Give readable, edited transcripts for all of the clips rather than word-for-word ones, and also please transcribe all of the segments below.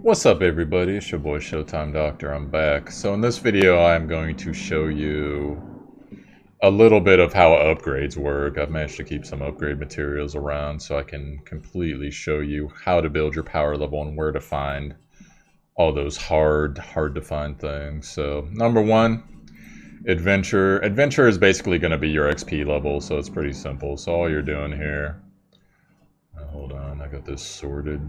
What's up everybody, it's your boy Showtimedr, I'm back. So in this video I'm going to show you a little bit of how upgrades work. I've managed to keep some upgrade materials around so I can completely show you how to build your power level and where to find all those hard to find things. So number one, adventure. Adventure is basically going to be your XP level, so it's pretty simple. So all you're doing here, hold on, I got this sorted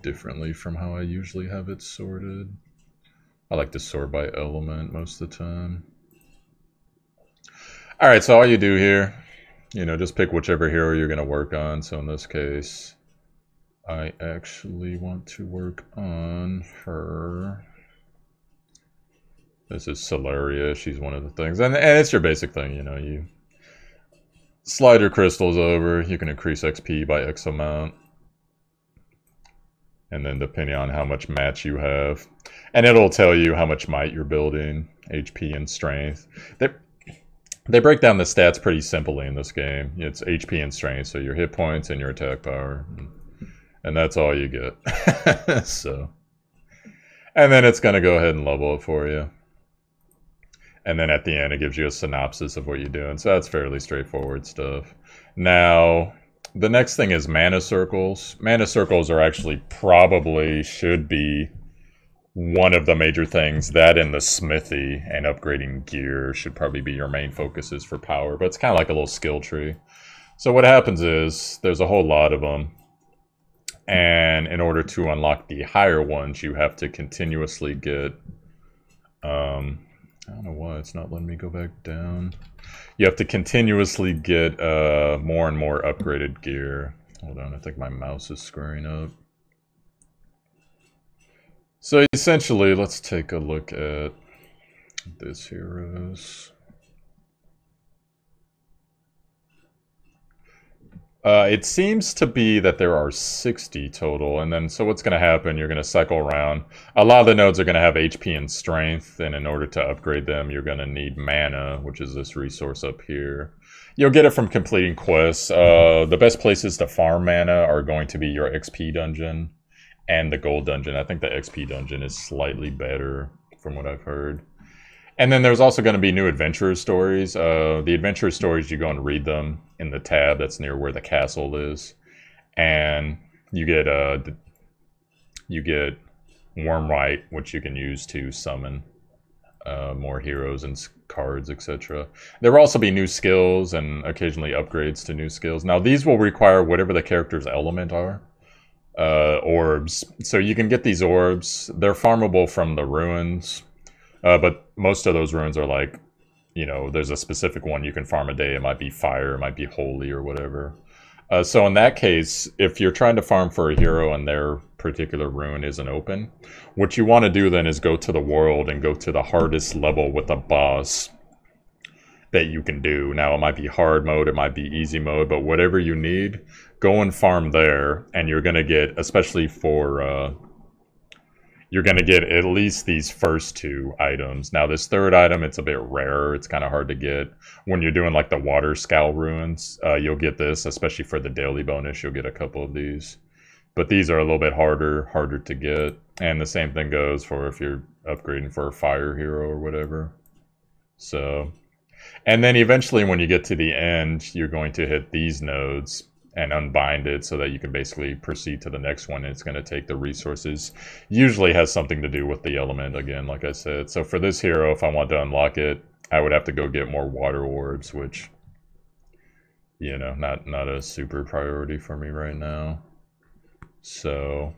differently from how I usually have it sorted. I like to sort by element most of the time. Alright, so all you do here, just pick whichever hero you're going to work on. So in this case, I actually want to work on her. This is Celeria, she's one of the things. And it's your basic thing, you slide your crystals over, you can increase XP by X amount. And then depending on how much match you have. And it'll tell you how much might you're building, HP and strength. They break down the stats pretty simply in this game. It's HP and strength, so your hit points and your attack power. And that's all you get. So, and then it's going to go ahead and level it for you. And then at the end it gives you a synopsis of what you're doing. So that's fairly straightforward stuff. Now, the next thing is mana circles. Mana circles are actually should be one of the major things. That and the smithy and upgrading gear should probably be your main focuses for power, but it's kind of like a little skill tree. So what happens is there's a whole lot of them, and in order to unlock the higher ones you have to continuously get I don't know why it's not letting me go back down. You have to continuously get more and more upgraded gear. Hold on, I think my mouse is screwing up. So essentially, let's take a look at this heroes. It seems to be that there are 60 total, and then so what's going to happen, you're going to cycle around. A lot of the nodes are going to have HP and strength, and in order to upgrade them, you're going to need mana, which is this resource up here. You'll get it from completing quests. The best places to farm mana are going to be your XP dungeon and the gold dungeon. I think the XP dungeon is slightly better from what I've heard. And then there's also going to be new adventurer stories. The adventurer stories, you go and read them in the tab that's near where the castle is. And you get Wormrite, which you can use to summon more heroes and cards, etc. There will also be new skills and occasionally upgrades to new skills. Now these will require whatever the character's element are. Orbs. So you can get these orbs. They're farmable from the ruins. But most of those runes are like, there's a specific one you can farm a day. It might be fire, it might be holy or whatever. So in that case, if you're trying to farm for a hero and their particular rune isn't open, what you want to do then is go to the world and go to the hardest level with a boss that you can do. Now it might be hard mode, it might be easy mode, but whatever you need, go and farm there, and you're going to get, especially for... you're going to get at least these first two items. Now this third item, it's a bit rarer. It's kind of hard to get. When you're doing like the water scowl ruins, you'll get this, especially for the daily bonus. You'll get a couple of these. But these are a little bit harder to get. And the same thing goes for if you're upgrading for a fire hero or whatever. So, and then eventually when you get to the end, you're going to hit these nodes and unbind it so that you can basically proceed to the next one. It's going to take the resources. Usually has something to do with the element, again, like I said. So for this hero, if I want to unlock it, I would have to go get more water orbs, which, not a super priority for me right now. So,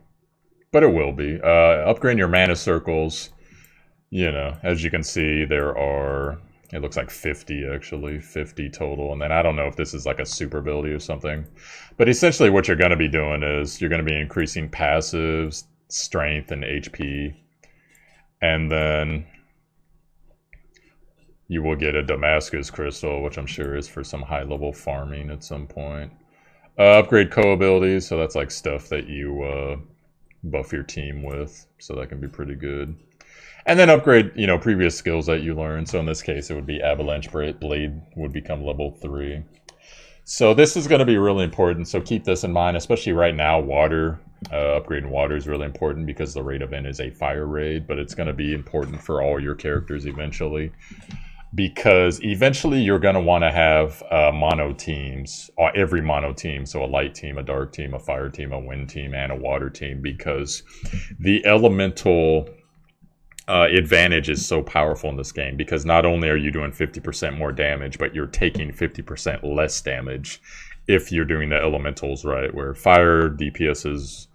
but it will be. Upgrading your mana circles, as you can see, there are... It looks like 50 actually, 50 total. And then I don't know if this is like a super ability or something. But essentially what you're going to be doing is you're going to be increasing passives, strength, and HP. And then you will get a Damascus crystal, which I'm sure is for some high level farming at some point. Upgrade co-abilities, so that's like stuff that you buff your team with. So that can be pretty good. And then upgrade, previous skills that you learned. So in this case, it would be Avalanche Blade would become level 3. So this is going to be really important, so keep this in mind, especially right now. Water, upgrading water is really important because the raid event is a fire raid, but it's going to be important for all your characters eventually. Because eventually you're going to want to have mono teams, or every mono team, so a light team, a dark team, a fire team, a wind team, and a water team, because the elemental advantage is so powerful in this game, because not only are you doing 50% more damage, but you're taking 50% less damage if you're doing the elementals right, where fire DPS is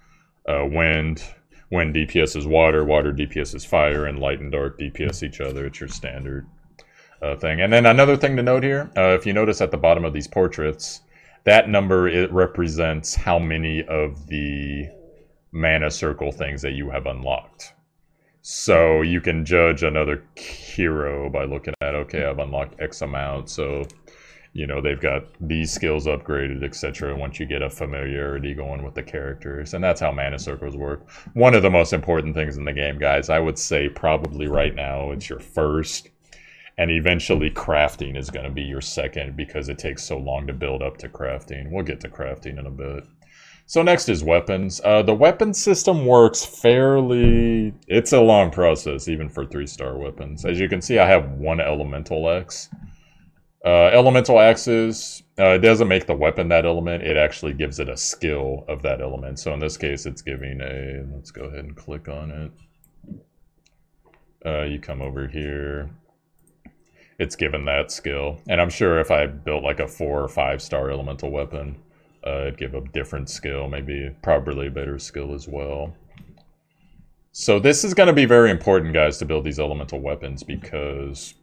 wind DPS is water DPS is fire, and light and dark DPS each other. It's your standard thing. And then another thing to note here, if you notice at the bottom of these portraits, that number, it represents how many of the mana circle things that you have unlocked. So you can judge another hero by looking at, okay, I've unlocked X amount, so, you know, they've got these skills upgraded, etc. once you get a familiarity going with the characters. And that's how mana circles work. One of the most important things in the game, guys, I would say probably right now, it's your first. And eventually crafting is going to be your second, because it takes so long to build up to crafting. We'll get to crafting in a bit. So next is weapons. The weapon system works fairly... It's a long process, even for 3-star weapons. As you can see, I have one elemental axe. Elemental axes, it doesn't make the weapon that element, it actually gives it a skill of that element. So in this case, it's giving a... Let's go ahead and click on it. You come over here. It's given that skill. And I'm sure if I built like a 4 or 5-star elemental weapon, it'd give a different skill, maybe probably a better skill as well. So this is going to be very important, guys, to build these elemental weapons, because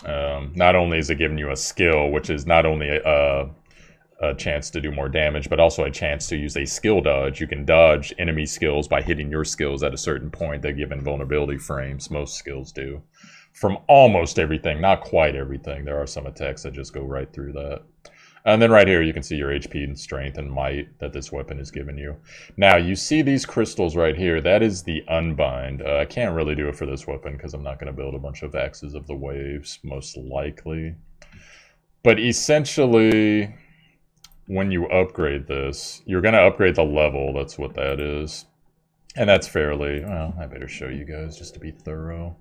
not only is it giving you a skill, which is not only a chance to do more damage, but also a chance to use a skill dodge. You can dodge enemy skills by hitting your skills at a certain point. They give invulnerability frames, most skills do. From almost everything, not quite everything. There are some attacks that just go right through that. And then right here, you can see your HP and strength and might that this weapon is giving you. Now, you see these crystals right here. That is the unbind. I can't really do it for this weapon because I'm not going to build a bunch of axes of the waves, most likely. But essentially, when you upgrade this, you're going to upgrade the level. That's what that is. And that's fairly... Well, I better show you guys just to be thorough.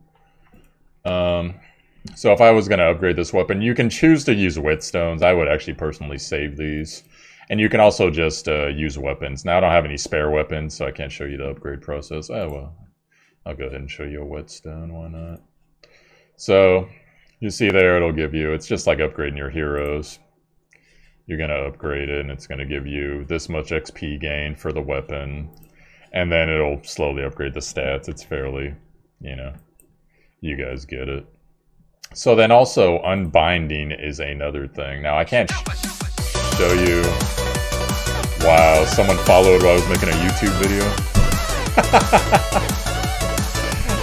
So if I was going to upgrade this weapon, you can choose to use whetstones. I would actually personally save these. And you can also just use weapons. Now I don't have any spare weapons, so I can't show you the upgrade process. Oh well, I'll go ahead and show you a whetstone, why not? So, you see there, it'll give you, it's just like upgrading your heroes. You're going to upgrade it, and it's going to give you this much XP gain for the weapon. And then it'll slowly upgrade the stats. It's fairly, you know... You guys get it. So then also unbinding is another thing. Now I can't show you. Wow, someone followed while I was making a YouTube video.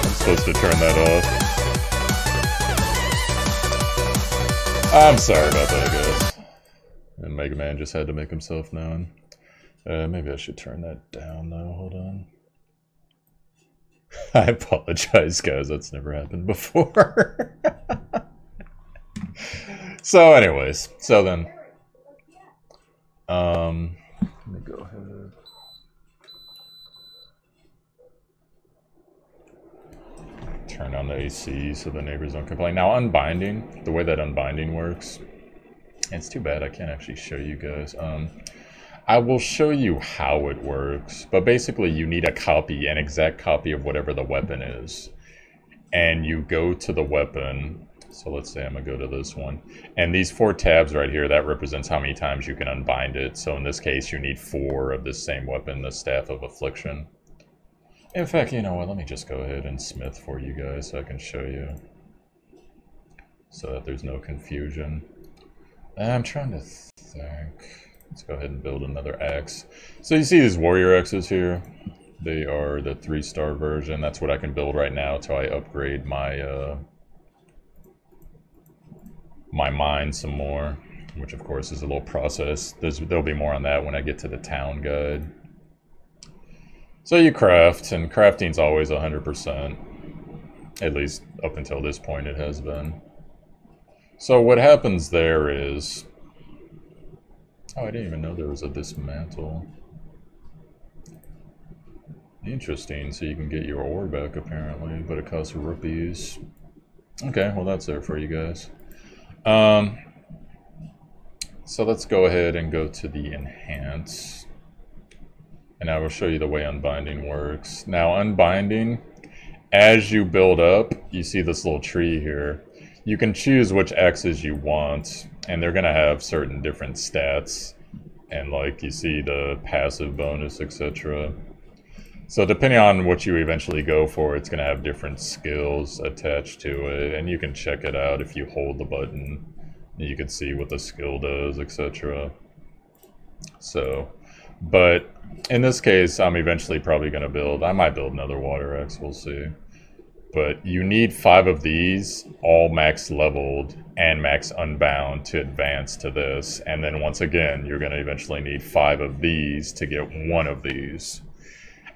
I'm supposed to turn that off. I'm sorry about that, guys. And Mega Man just had to make himself known. Maybe I should turn that down though. Hold on. I apologize, guys. That's never happened before. So anyways, so then let me go ahead. Turn on the AC so the neighbors don't complain. Now unbinding, the way that unbinding works, it's too bad I can't actually show you guys. I will show you how it works, but basically you need a copy, an exact copy of whatever the weapon is. And you go to the weapon, so let's say I'm gonna go to this one, and these 4 tabs right here, that represents how many times you can unbind it. So in this case, you need 4 of this same weapon, the Staff of Affliction. In fact, you know what, let me just go ahead and smith for you guys so I can show you, so that there's no confusion. I'm trying to think. Let's go ahead and build another axe. So you see these warrior axes here? They are the 3-star version. That's what I can build right now until I upgrade my my mine some more, which of course is a little process. There'll be more on that when I get to the town guide. So you craft, and crafting's always 100%. At least up until this point it has been. So what happens there is, Oh, I didn't even know there was a dismantle. Interesting, so you can get your ore back apparently, but it costs rupees. Okay, well that's there for you guys. So let's go ahead and go to the enhance. And I will show you the way unbinding works. Now unbinding, as you build up, you see this little tree here. You can choose which axes you want, and they're gonna have certain different stats. And like you see the passive bonus, etc. So depending on what you eventually go for, it's going to have different skills attached to it, and you can check it out if you hold the button. You can see what the skill does, etc. So, but in this case, I'm eventually probably going to build, I might build another water axe, we'll see. But you need 5 of these, all max leveled and max unbound to advance to this. And then once again, you're going to eventually need 5 of these to get 1 of these.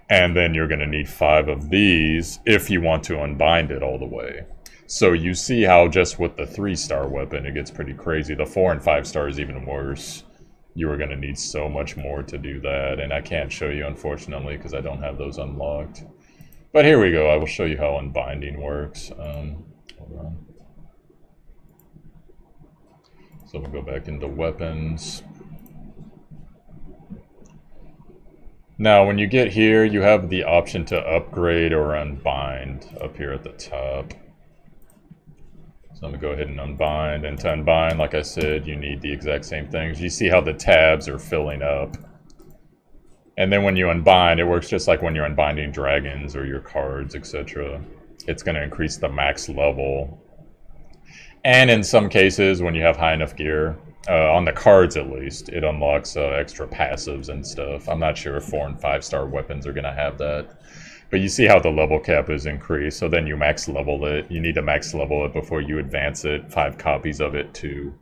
And then you're going to need 5 of these if you want to unbind it all the way. So you see how just with the 3-star weapon, it gets pretty crazy. The 4 and 5 star is even worse. You are going to need so much more to do that. And I can't show you, unfortunately, because I don't have those unlocked. But here we go. I will show you how unbinding works. Hold on. So we'll go back into weapons. Now, when you get here, you have the option to upgrade or unbind up here at the top. So I'm going to go ahead and unbind. And to unbind, like I said, you need the exact same things. You see how the tabs are filling up. And then when you unbind, it works just like when you're unbinding dragons or your cards, etc. It's going to increase the max level. And in some cases, when you have high enough gear, on the cards at least, it unlocks extra passives and stuff. I'm not sure if 4 and 5 star weapons are going to have that. But you see how the level cap is increased, so then you max level it. You need to max level it before you advance it, 5 copies of it to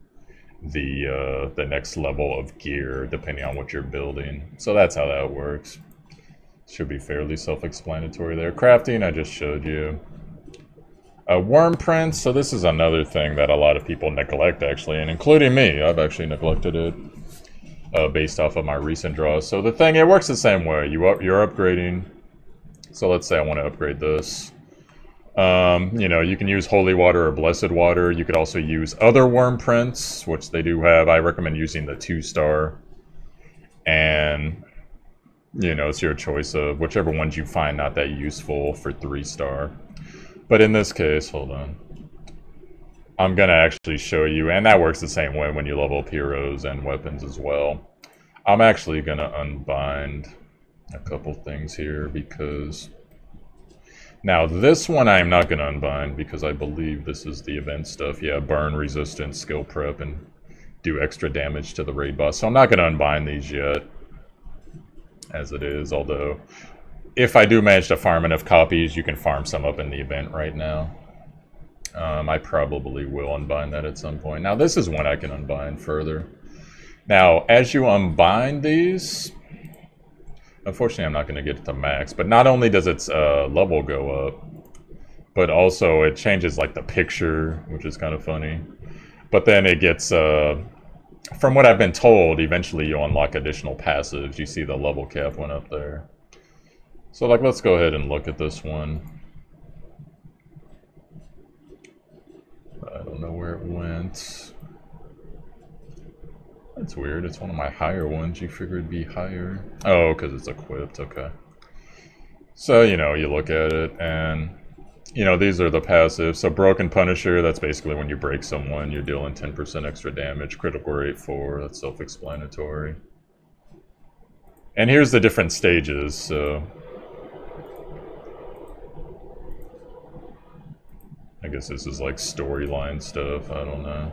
the next level of gear, depending on what you're building. So that's how that works. Should be fairly self-explanatory there. Crafting, I just showed you. Worm prints, so this is another thing that a lot of people neglect, actually, and including me. I've actually neglected it based off of my recent draws. So the thing, it works the same way. You're upgrading. So let's say I want to upgrade this. You know, you can use holy water or blessed water. You could also use other worm prints, which they do have. I recommend using the 2-star. And, you know, it's your choice of whichever ones you find not that useful for 3-star. But in this case, hold on. I'm going to actually show you, and that works the same way when you level up heroes and weapons as well. I'm actually going to unbind a couple things here because... Now, this one I am not going to unbind because I believe this is the event stuff. Yeah, burn, resistance, skill prep, and do extra damage to the raid boss. So I'm not going to unbind these yet, as it is, although... If I do manage to farm enough copies, you can farm some up in the event right now. I probably will unbind that at some point. Now, this is one I can unbind further. Now, as you unbind these... Unfortunately, I'm not going to get it to max, but not only does its level go up, but also it changes like the picture, which is kind of funny. But then it gets... from what I've been told, eventually you'll unlock additional passives. You see the level cap went up there. So, like, let's go ahead and look at this one. I don't know where it went. That's weird. It's one of my higher ones. You figure it'd be higher. Oh, because it's equipped. Okay. So, you know, you look at it, and, you know, these are the passives. So, Broken Punisher, that's basically when you break someone, you're dealing 10% extra damage. Critical rate 4, that's self-explanatory. And here's the different stages, so... I guess this is like storyline stuff, I don't know.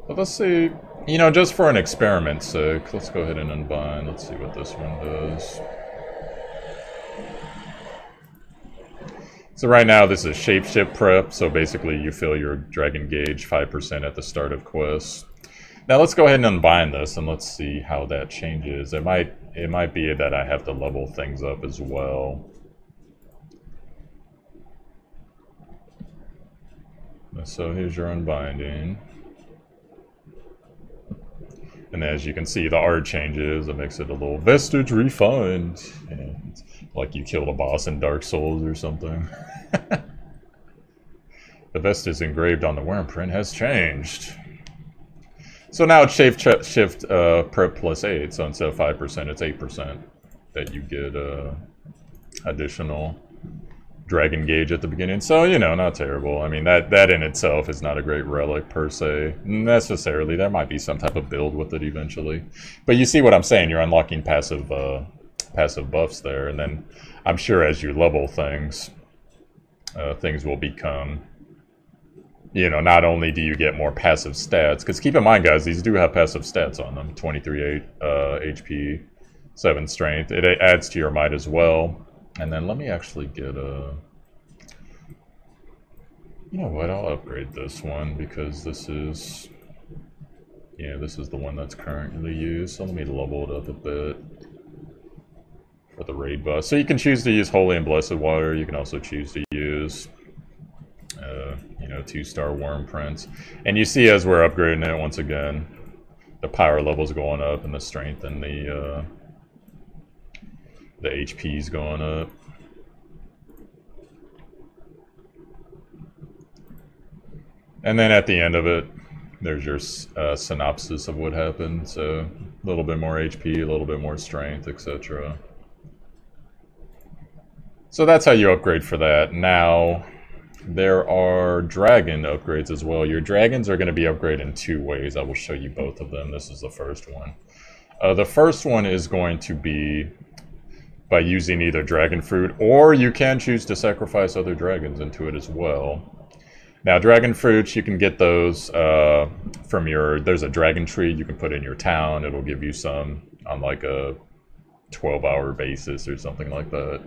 But let's see, you know, just for an experiment's sake, let's go ahead and unbind. Let's see what this one does. So right now this is Shapeshift Prep, so basically you fill your Dragon Gauge 5% at the start of quests. Now let's go ahead and unbind this and let's see how that changes. It might be that I have to level things up as well. So here's your unbinding. And as you can see, the art changes. It makes it a little vestige refined. You know, it's like you killed a boss in Dark Souls or something. The vestige engraved on the worm print has changed. So now it's shift prep plus 8, so instead of 5%, it's 8% that you get additional dragon gauge at the beginning. So, you know, not terrible. I mean, that in itself is not a great relic per se, necessarily. There might be some type of build with it eventually. But you see what I'm saying, you're unlocking passive buffs there, and then I'm sure as you level things, things will become... You know, not only do you get more passive stats, because keep in mind, guys, these do have passive stats on them. 23 HP, 7 strength. It adds to your might as well. And then let me actually get a... You know what, I'll upgrade this one, because this is... Yeah, this is the one that's currently used. So let me level it up a bit for the raid buff. So you can choose to use Holy and Blessed Water. You can also choose to use... you know, 2-star worm prints. And you see as we're upgrading it, once again, the power level's going up and the strength and the HP's going up. And then at the end of it, there's your synopsis of what happened. So a little bit more HP, a little bit more strength, etc. So that's how you upgrade for that. Now, there are dragon upgrades as well. Your dragons are going to be upgraded in 2 ways. I will show you both of them. This is the first one. The first one is going to be by using either dragon fruit, or you can choose to sacrifice other dragons into it as well. Now, dragon fruits, you can get those from your... There's a dragon tree you can put in your town. It'll give you some on like a 12-hour basis or something like that.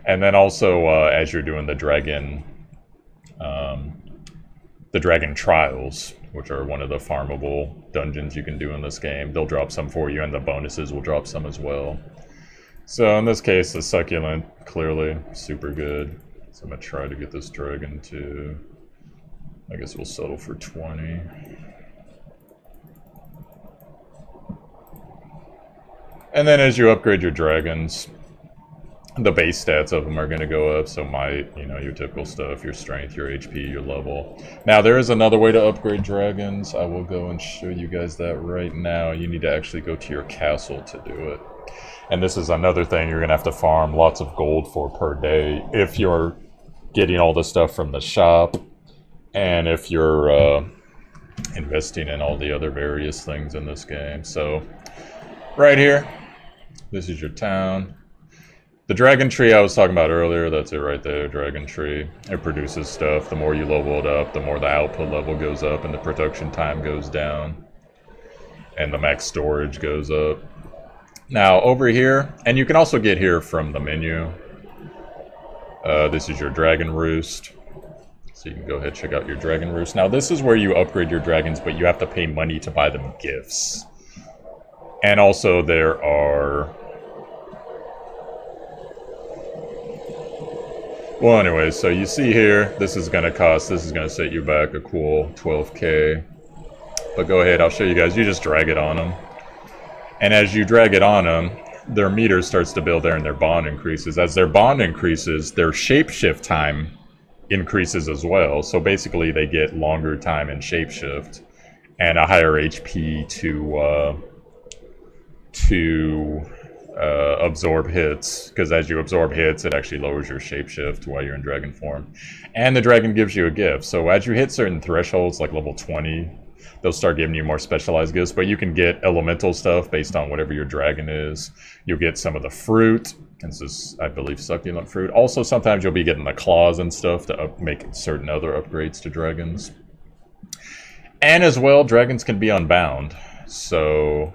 And then also, as you're doing the dragon trials, which are one of the farmable dungeons you can do in this game, they'll drop some for you, and the bonuses will drop some as well. So in this case, the succulent, clearly super good. So I'm gonna try to get this dragon to... I guess we'll settle for 20. And then as you upgrade your dragons, the base stats of them are going to go up, so might, you know, your typical stuff, your strength, your HP, your level. Now, there is another way to upgrade dragons. I will go and show you guys that right now. You need to actually go to your castle to do it. And this is another thing you're going to have to farm lots of gold for per day if you're getting all the stuff from the shop, and if you're investing in all the other various things in this game. So, right here, this is your town. The dragon tree I was talking about earlier, that's it right there, dragon tree. It produces stuff. The more you level it up, the more the output level goes up and the production time goes down. And the max storage goes up. Now, over here, and you can also get here from the menu. This is your dragon roost. So you can go ahead and check out your dragon roost. Now, this is where you upgrade your dragons, but you have to pay money to buy them gifts. And also there are... Well, anyways, so you see here, this is going to set you back a cool 12k. But go ahead, I'll show you guys. You just drag it on them. And as you drag it on them, their meter starts to build there and their bond increases. As their bond increases, their shapeshift time increases as well. So basically, they get longer time in shapeshift and a higher HP to absorb hits, because as you absorb hits, it actually lowers your shapeshift while you're in dragon form. And the dragon gives you a gift. So as you hit certain thresholds, like level 20, they'll start giving you more specialized gifts, but you can get elemental stuff based on whatever your dragon is. You'll get some of the fruit. This is, I believe, succulent fruit. Also, sometimes you'll be getting the claws and stuff to make certain other upgrades to dragons. And as well, dragons can be unbound. So...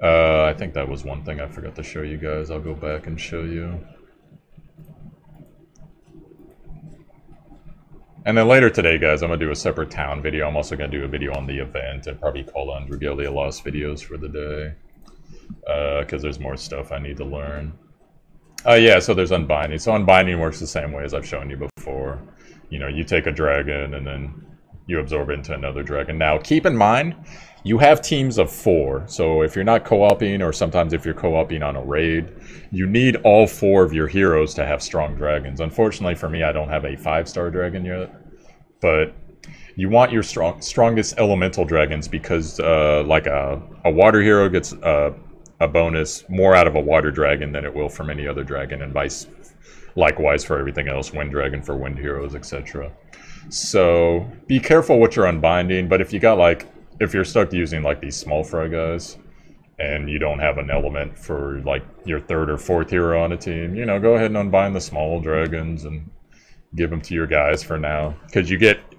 I think that was one thing I forgot to show you guys. I'll go back and show you. And then later today, guys, I'm going to do a separate town video. I'm also going to do a video on the event and probably call on Dragalia Lost videos for the day. Because there's more stuff I need to learn. Yeah, so there's unbinding. So unbinding works the same way as I've shown you before. You know, you take a dragon and then you absorb into another dragon. Now, keep in mind, you have teams of 4, so if you're not co-oping, or sometimes if you're co-oping on a raid, you need all 4 of your heroes to have strong dragons. Unfortunately for me, I don't have a 5-star dragon yet, but you want your strongest elemental dragons because like a water hero gets a bonus more out of a water dragon than it will from any other dragon, and likewise for everything else, wind dragon for wind heroes, etc. So be careful what you're unbinding, but if you got like, if you're stuck using like these small fry guys and you don't have an element for like your 3rd or 4th hero on a team, you know, go ahead and unbind the small dragons and give them to your guys for now, because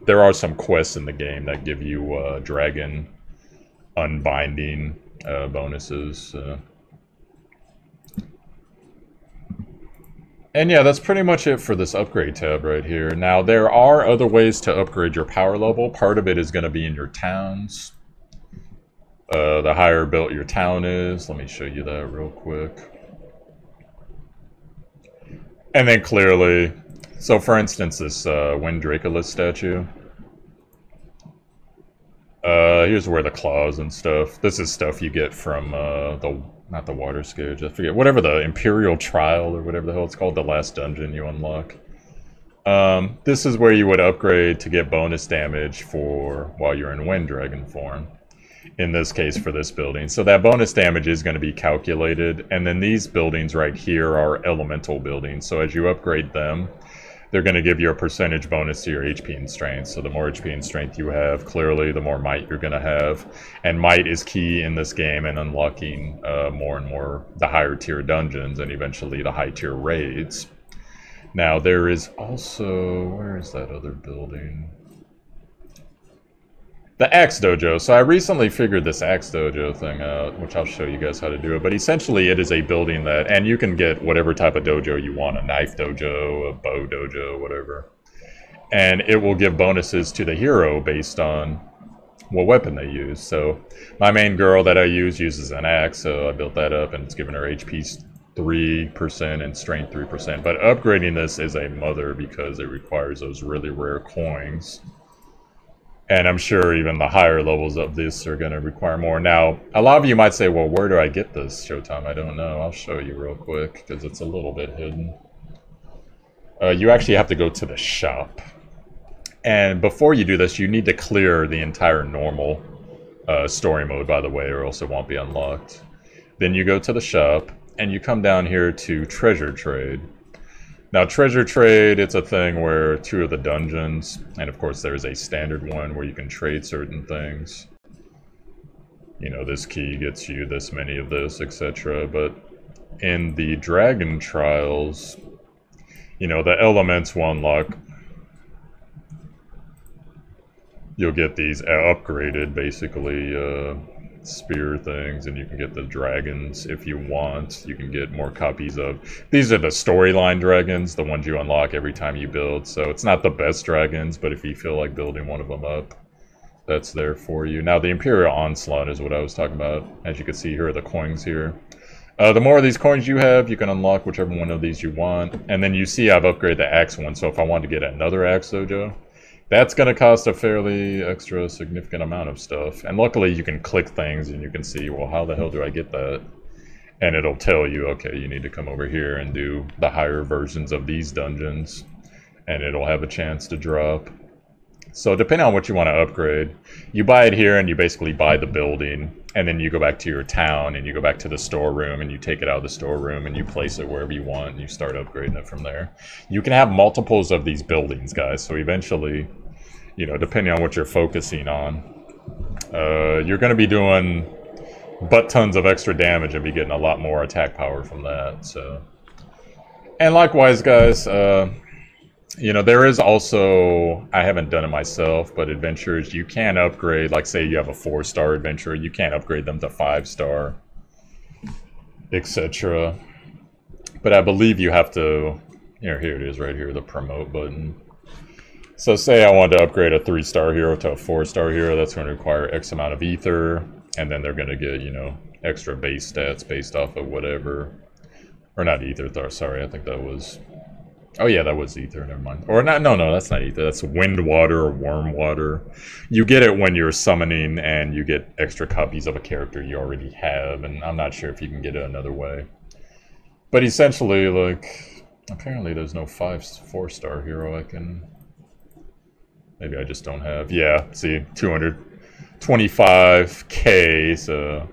there are some quests in the game that give you dragon unbinding bonuses. And yeah, that's pretty much it for this upgrade tab right here. Now, there are other ways to upgrade your power level. Part of it is going to be in your towns. The higher built your town is. Let me show you that real quick. And then clearly, so for instance, this Wind Dragalia statue. Here's where the claws and stuff. This is stuff you get from not the water scourge, I forget, whatever the Imperial Trial or whatever the hell it's called, the last dungeon you unlock. This is where you would upgrade to get bonus damage for while you're in Wind Dragon form. In this case for this building. So that bonus damage is going to be calculated, and then these buildings right here are elemental buildings. So as you upgrade them, they're going to give you a percentage bonus to your HP and strength. So the more HP and strength you have, clearly the more might you're going to have. And might is key in this game in unlocking more and more the higher tier dungeons and eventually the high tier raids. Now there is also, where is that other building? The Axe Dojo. So I recently figured this Axe Dojo thing out, which I'll show you guys how to do it. But essentially it is a building that, and you can get whatever type of dojo you want, a knife dojo, a bow dojo, whatever. And it will give bonuses to the hero based on what weapon they use. So my main girl that I use uses an axe, so I built that up and it's giving her HP 3% and strength 3%. But upgrading this is a mother because it requires those really rare coins. And I'm sure even the higher levels of this are going to require more. Now, a lot of you might say, well, where do I get this, Showtime? I don't know. I'll show you real quick, because it's a little bit hidden. You actually have to go to the shop. And before you do this, you need to clear the entire normal story mode, by the way, or else it won't be unlocked. Then you go to the shop, and you come down here to Treasure Trade. Now, Treasure Trade, it's a thing where 2 of the dungeons, and of course there's a standard one where you can trade certain things. You know, this key gets you this many of this, etc. But in the Dragon Trials, you know, the elements will unlock. You'll get these upgraded, basically, spear things, and you can get the dragons if you want. You can get more copies of, these are the storyline dragons, the ones you unlock every time you build. So it's not the best dragons, but if you feel like building one of them up, that's there for you. Now the Imperial Onslaught is what I was talking about. As you can see, here are the coins here. The more of these coins you have, you can unlock whichever one of these you want. And then you see I've upgraded the axe one, so if I want to get another axe dojo, that's going to cost a fairly extra significant amount of stuff. And luckily you can click things and you can see, well, how the hell do I get that? And it'll tell you, okay, you need to come over here and do the higher versions of these dungeons. And it'll have a chance to drop. So depending on what you want to upgrade, you buy it here and you basically buy the building. And then you go back to your town and you go back to the storeroom and you take it out of the storeroom and you place it wherever you want and you start upgrading it from there. You can have multiples of these buildings, guys. So eventually, you know, depending on what you're focusing on, you're going to be doing butt tons of extra damage and be getting a lot more attack power from that. So, and likewise, guys, you know, there is also, I haven't done it myself, but adventures you can upgrade, like say you have a 4-star adventure, you can upgrade them to 5-star, etc. But I believe you have to, here it is right here, the promote button. So say I wanted to upgrade a 3-star hero to a 4-star hero, that's going to require X amount of ether, and then they're going to get, you know, extra base stats based off of whatever, or not ether, sorry, I think that was Oh yeah, that was ether. Never mind. Or not? No, that's not ether. That's wind water or worm water. You get it when you're summoning, and you get extra copies of a character you already have. And I'm not sure if you can get it another way. But essentially, like, apparently there's no 4-star hero I can. Maybe I just don't have. Yeah, see, 225k. So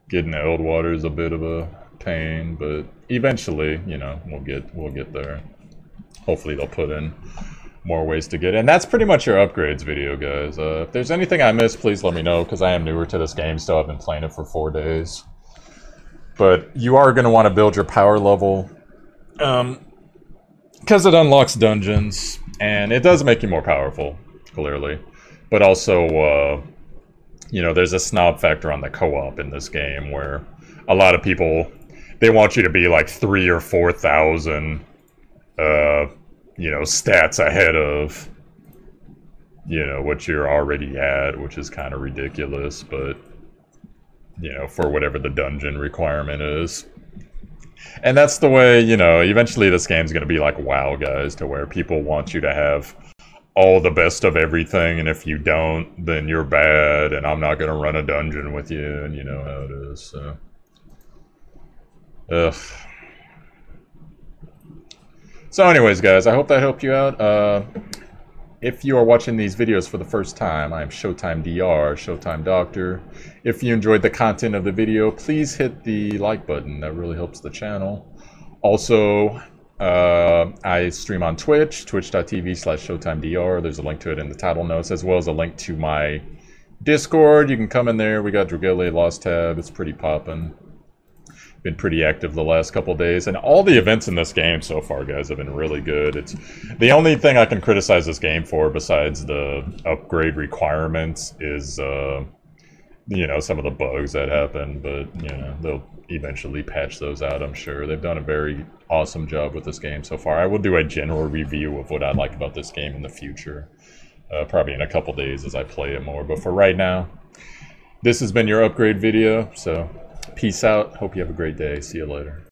getting Eldwater is a bit of a pain, but eventually, you know, we'll get there. Hopefully they'll put in more ways to get it. And that's pretty much your upgrades video, guys. If there's anything I missed, please let me know, because I am newer to this game still. I've been playing it for 4 days. But you are going to want to build your power level, because it unlocks dungeons, and it does make you more powerful, clearly. But also, you know, there's a snob factor on the co-op in this game, where a lot of people, they want you to be like 3,000 or 4,000, you know, stats ahead of, you know, what you're already at, which is kind of ridiculous, but, you know, for whatever the dungeon requirement is. And that's the way, you know, eventually this game's going to be like WoW, guys, to where people want you to have all the best of everything, and if you don't, then you're bad, and I'm not going to run a dungeon with you, and you know how it is, so. Ugh. So anyways, guys, I hope that helped you out. If you are watching these videos for the first time, I am Showtimedr, Showtime Doctor. If you enjoyed the content of the video, please hit the like button. That really helps the channel. Also, I stream on Twitch, twitch.tv/ShowtimeDR. There's a link to it in the title notes, as well as a link to my Discord. You can come in there. We got Dragalia Lost Tab. It's pretty poppin'. Been pretty active the last couple days, and all the events in this game so far, guys, have been really good. It's the only thing I can criticize this game for, besides the upgrade requirements, is you know, some of the bugs that happen, but you know, they'll eventually patch those out, I'm sure. They've done a very awesome job with this game so far. I will do a general review of what I like about this game in the future, probably in a couple days as I play it more, but for right now, this has been your upgrade video, so peace out. Hope you have a great day. See you later.